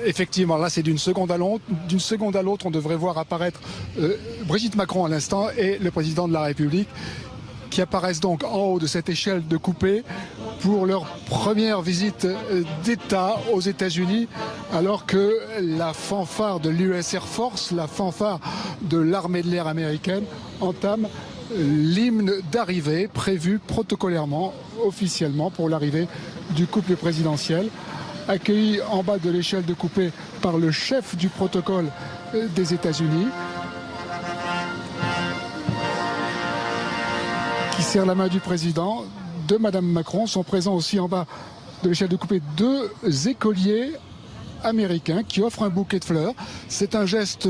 Effectivement, là c'est d'une seconde à l'autre. D'une seconde à l'autre, on devrait voir apparaître Brigitte Macron à l'instant et le président de la République qui apparaissent donc en haut de cette échelle de coupé pour leur première visite d'État aux États-Unis, alors que la fanfare de l'US Air Force, la fanfare de l'armée de l'air américaine, entame l'hymne d'arrivée prévu protocolairement, officiellement, pour l'arrivée du couple présidentiel, accueilli en bas de l'échelle de coupé par le chef du protocole des États-Unis, qui serre la main du président, de Madame Macron. Sont présents aussi en bas de l'échelle de coupé deux écoliers américains qui offrent un bouquet de fleurs. C'est un geste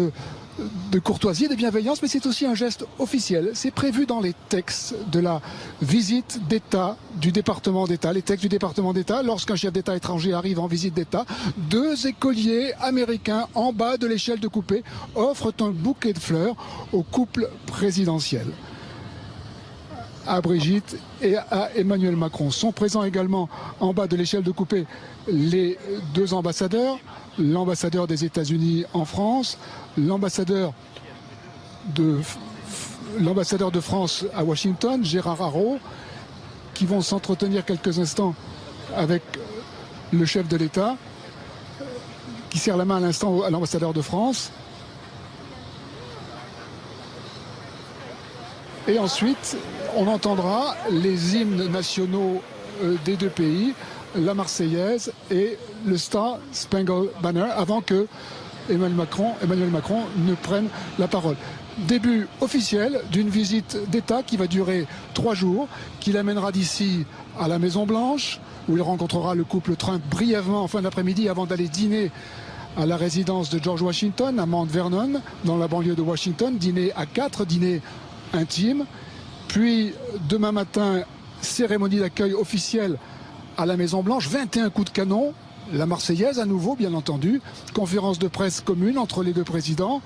de courtoisie et de bienveillance, mais c'est aussi un geste officiel. C'est prévu dans les textes de la visite d'État du département d'État. Les textes du département d'État, lorsqu'un chef d'État étranger arrive en visite d'État, deux écoliers américains en bas de l'échelle de coupé offrent un bouquet de fleurs au couple présidentiel. À Brigitte et à Emmanuel Macron. Sont présents également en bas de l'échelle de coupé les deux ambassadeurs, l'ambassadeur des États-Unis en France, l'ambassadeur de France à Washington, Gérard Haro, qui vont s'entretenir quelques instants avec le chef de l'État, qui serre la main à l'instant à l'ambassadeur de France. Et ensuite, on entendra les hymnes nationaux des deux pays, la Marseillaise et le Star Spangled Banner, avant que Emmanuel Macron ne prenne la parole. Début officiel d'une visite d'État qui va durer 3 jours, qui l'amènera d'ici à la Maison-Blanche, où il rencontrera le couple Trump brièvement en fin d'après-midi avant d'aller dîner à la résidence de George Washington, à Mount Vernon, dans la banlieue de Washington, dîner à 4, dîner intime. Puis demain matin, cérémonie d'accueil officielle à la Maison-Blanche, 21 coups de canon, la Marseillaise à nouveau bien entendu, conférence de presse commune entre les deux présidents,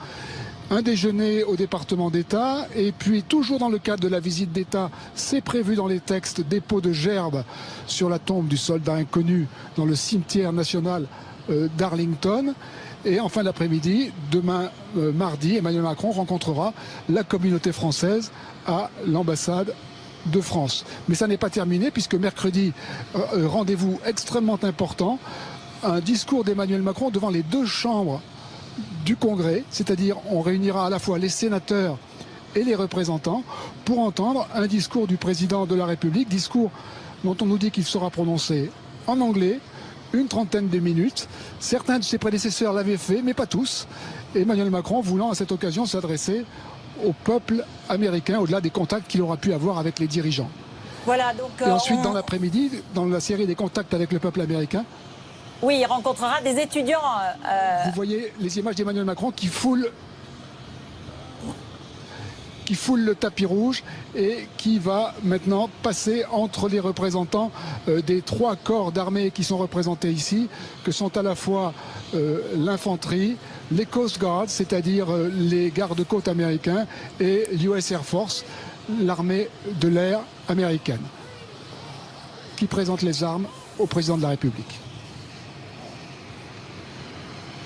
un déjeuner au département d'État, et puis toujours dans le cadre de la visite d'État, c'est prévu dans les textes, dépôt de gerbes sur la tombe du soldat inconnu dans le cimetière national d'Arlington. Et en fin d'après-midi, demain mardi, Emmanuel Macron rencontrera la communauté française à l'ambassade de France. Mais ça n'est pas terminé puisque mercredi, rendez-vous extrêmement important, un discours d'Emmanuel Macron devant les deux chambres du Congrès, c'est-à-dire on réunira à la fois les sénateurs et les représentants pour entendre un discours du président de la République, discours dont on nous dit qu'il sera prononcé en anglais, une trentaine de minutes. Certains de ses prédécesseurs l'avaient fait, mais pas tous. Emmanuel Macron voulant à cette occasion s'adresser au peuple américain, au-delà des contacts qu'il aura pu avoir avec les dirigeants. Voilà, donc, et ensuite, dans l'après-midi, dans la série des contacts avec le peuple américain, oui, il rencontrera des étudiants. Vous voyez les images d'Emmanuel Macron qui foule le tapis rouge et qui va maintenant passer entre les représentants des 3 corps d'armée qui sont représentés ici, que sont à la fois l'infanterie, les Coast Guards, c'est-à-dire les gardes-côtes américains, et l'US Air Force, l'armée de l'air américaine, qui présente les armes au président de la République.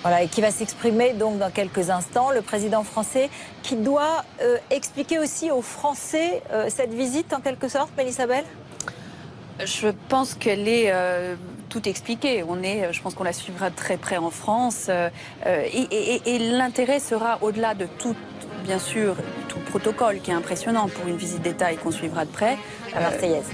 Voilà, et qui va s'exprimer donc dans quelques instants, le président français qui doit expliquer aussi aux Français cette visite en quelque sorte, Mélissa Bell. Je pense qu'elle est tout expliquée. Je pense qu'on la suivra de très près en France. Et l'intérêt sera au-delà de tout, bien sûr, tout le protocole qui est impressionnant pour une visite d'État et qu'on suivra de près. La Marseillaise.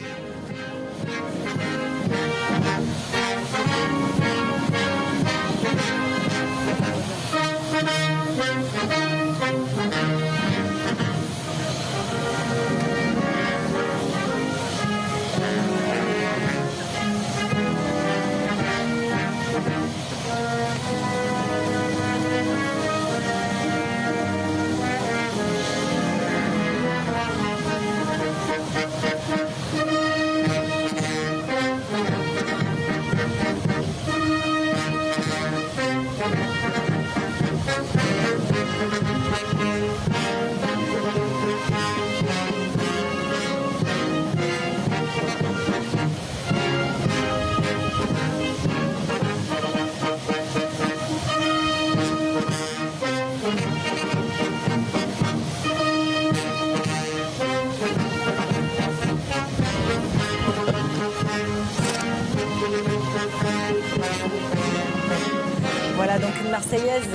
donc une Marseillaise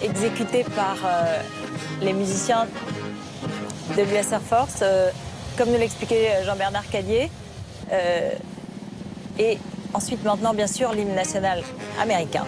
exécutée par les musiciens de l'US Air Force, comme nous l'expliquait Jean-Bernard Cadier. Et ensuite, maintenant, bien sûr, l'hymne national américain.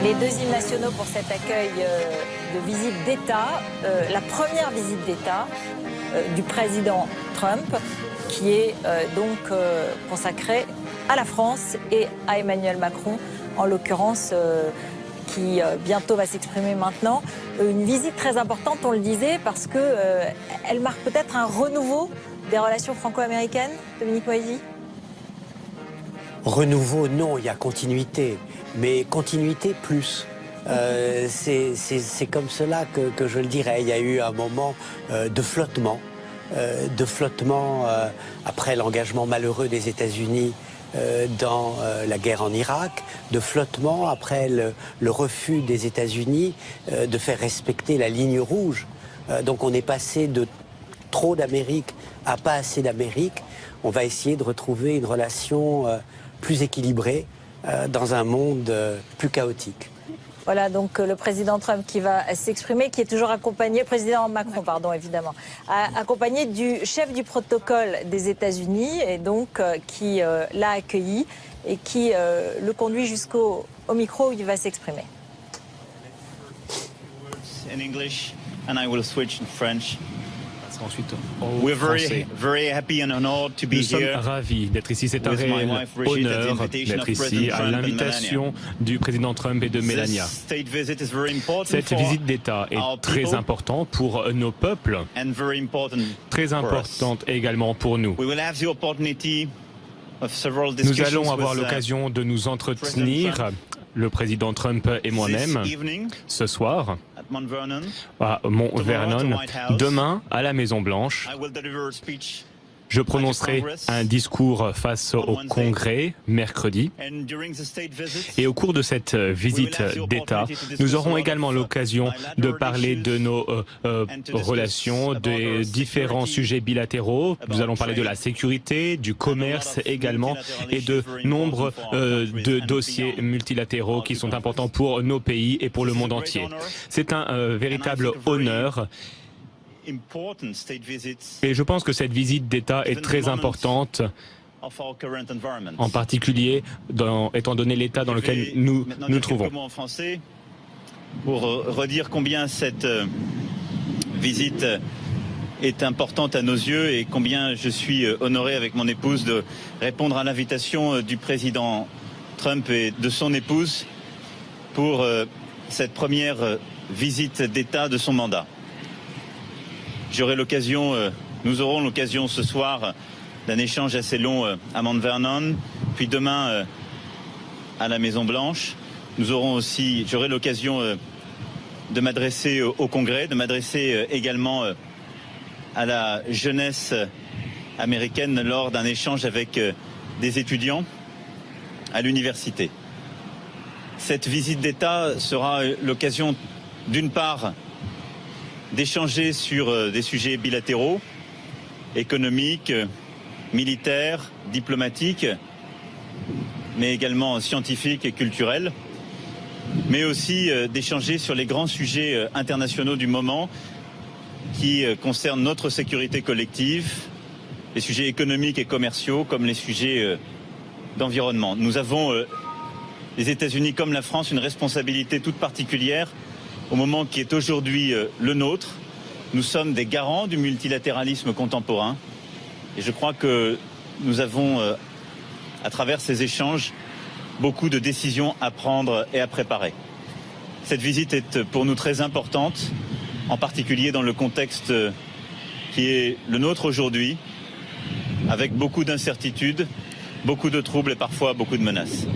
Les deux hymnes nationaux pour cet accueil de visite d'État. La première visite d'État du président Trump, qui est donc consacrée à la France et à Emmanuel Macron, en l'occurrence, qui bientôt va s'exprimer maintenant. Une visite très importante, on le disait, parce qu'elle marque peut-être un renouveau des relations franco-américaines, Dominique Moïsi. Renouveau, non, il y a continuité. Mais continuité plus. C'est comme cela que je le dirais. Il y a eu un moment de flottement après l'engagement malheureux des États-Unis dans la guerre en Irak, de flottement après le refus des États-Unis de faire respecter la ligne rouge. Donc on est passé de trop d'Amérique à pas assez d'Amérique. On va essayer de retrouver une relation plus équilibrée dans un monde plus chaotique. Voilà, donc le président Trump qui va s'exprimer, qui est toujours accompagné, président Macron, pardon, évidemment, accompagné du chef du protocole des États-Unis, et donc qui l'a accueilli et qui le conduit jusqu'au micro où il va s'exprimer. In English, and I will switch in French. Ensuite, We're very happy and honored to be nous sommes here. ravis d'être ici. C'est un with my réel wife, Rashid, at the honneur invitation d'être of ici President à Trump and l'invitation du président Trump et de Melania. This state visit is very important Cette for visite d'État est our très people importante pour nos peuples, and very important très for us. importante également pour nous. We will have the opportunity of several Nous discussions allons avoir with, l'occasion de nous entretenir, le président Trump et moi-même, this evening ce soir at Mount Vernon. à Mont Tomorrow Vernon, at the White House. demain à la Maison Blanche. I will deliver a speech. Je prononcerai un discours face au Congrès mercredi. And during the state visit, Et au cours de cette visite d'État, nous aurons également l'occasion de parler de nos relations, des différents sujets bilatéraux. Nous allons parler de la sécurité, du commerce également, et de nombre de dossiers multilatéraux qui sont importants pour nos pays et pour le monde entier. C'est un véritable honneur. important state visits Et je pense que cette visite d'État est très importante, of our current environment. en particulier étant donné l'état dans lequel nous nous trouvons. Quelques mots en français pour redire combien cette visite est importante à nos yeux et combien je suis honoré avec mon épouse de répondre à l'invitation du président Trump et de son épouse pour cette première visite d'État de son mandat. Nous aurons l'occasion ce soir d'un échange assez long à Mount Vernon, puis demain à la Maison Blanche. J'aurai l'occasion de m'adresser au Congrès, de m'adresser également à la jeunesse américaine lors d'un échange avec des étudiants à l'université. Cette visite d'État sera l'occasion, d'une part, d'échanger sur des sujets bilatéraux, économiques, militaires, diplomatiques, mais également scientifiques et culturels, mais aussi d'échanger sur les grands sujets internationaux du moment qui concernent notre sécurité collective, les sujets économiques et commerciaux comme les sujets d'environnement. Nous avons, les États-Unis comme la France, une responsabilité toute particulière au moment qui est aujourd'hui le nôtre. Nous sommes des garants du multilatéralisme contemporain et je crois que nous avons, à travers ces échanges, beaucoup de décisions à prendre et à préparer. Cette visite est pour nous très importante, en particulier dans le contexte qui est le nôtre aujourd'hui, avec beaucoup d'incertitudes, beaucoup de troubles et parfois beaucoup de menaces.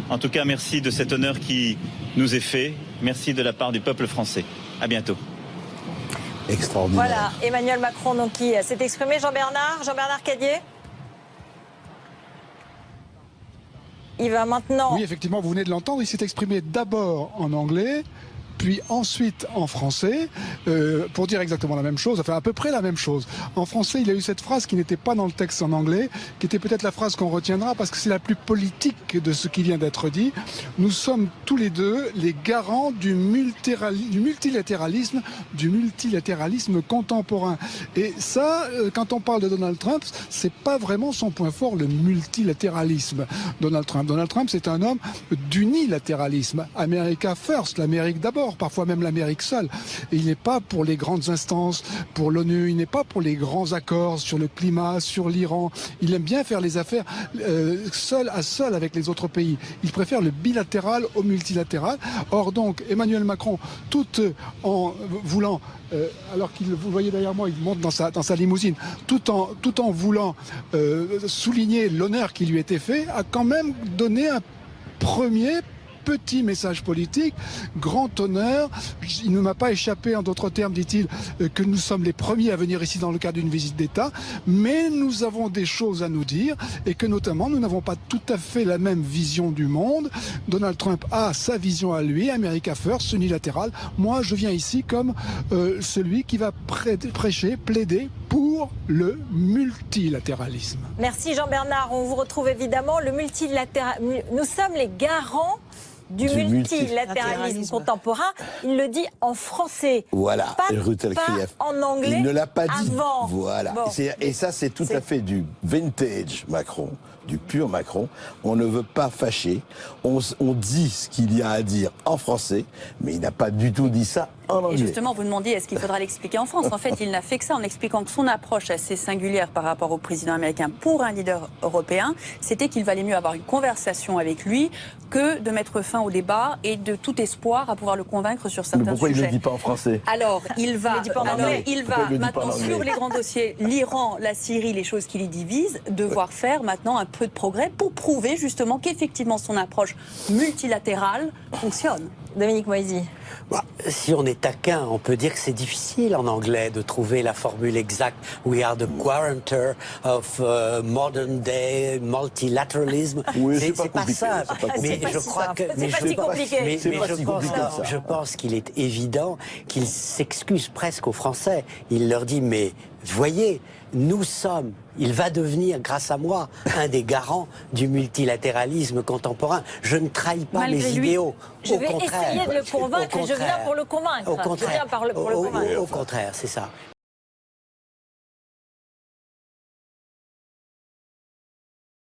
En tout cas, merci de cet honneur qui nous est fait. Merci de la part du peuple français. À bientôt. Extraordinaire. Voilà, Emmanuel Macron donc, qui s'est exprimé. Jean-Bernard Cadier. Il va maintenant... Oui, effectivement, vous venez de l'entendre, il s'est exprimé d'abord en anglais, puis ensuite en français, pour dire exactement la même chose, enfin à peu près la même chose. En français, il a eu cette phrase qui n'était pas dans le texte en anglais, qui était peut-être la phrase qu'on retiendra parce que c'est la plus politique de ce qui vient d'être dit. Nous sommes tous les deux les garants du multilatéralisme contemporain. Et ça, quand on parle de Donald Trump, c'est pas vraiment son point fort, le multilatéralisme. Donald Trump, c'est un homme d'unilatéralisme. America first, l'Amérique d'abord, parfois même l'Amérique seule. Et il n'est pas pour les grandes instances, pour l'ONU, il n'est pas pour les grands accords sur le climat, sur l'Iran. Il aime bien faire les affaires seul à seul avec les autres pays. Il préfère le bilatéral au multilatéral. Or donc, Emmanuel Macron, tout en voulant, alors qu'il, vous voyez derrière moi, il monte dans sa limousine, tout en voulant souligner l'honneur qui lui était fait, a quand même donné un premier petit message politique, grand honneur. Il ne m'a pas échappé, en d'autres termes, dit-il, que nous sommes les premiers à venir ici dans le cadre d'une visite d'État, mais nous avons des choses à nous dire et que notamment nous n'avons pas tout à fait la même vision du monde. Donald Trump a sa vision à lui, America First, unilatéral. Moi, je viens ici comme celui qui va prêcher, plaider pour le multilatéralisme. Merci Jean-Bernard, on vous retrouve évidemment. Le multilatéralisme, nous sommes les garants du multilatéralisme contemporain. Il le dit en français. Voilà, pas en anglais. Il ne l'a pas dit. Avant. Voilà. Bon. Et ça, c'est tout à fait du vintage Macron, du pur Macron. On ne veut pas fâcher. On dit ce qu'il y a à dire en français, mais il n'a pas du tout dit ça en anglais. Et justement, vous demandiez est-ce qu'il faudra l'expliquer en France. En fait, il n'a fait que ça en expliquant que son approche assez singulière par rapport au président américain pour un leader européen, c'était qu'il valait mieux avoir une conversation avec lui que de mettre fin au débat et de tout espoir à pouvoir le convaincre sur certains Mais pourquoi sujets. il ne le dit pas en français? Alors, il va maintenant anglais sur les grands dossiers, l'Iran, la Syrie, les choses qui les divisent, devoir faire maintenant un peu de progrès pour prouver justement qu'effectivement son approche multilatérale fonctionne. Dominique Moisy. Bah, si on est taquin, on peut dire que c'est difficile en anglais de trouver la formule exacte. We are the guarantor of modern day multilateralism. Oui, c'est pas pas ça. Mais je crois que, je pense qu'il est évident qu'il s'excuse presque aux Français. Il leur dit mais voyez, nous sommes, il va devenir, grâce à moi, un des garants du multilatéralisme contemporain. Je ne trahis pas mes idéaux. Je vais essayer de le convaincre et je viens pour le convaincre. Au contraire, c'est ça.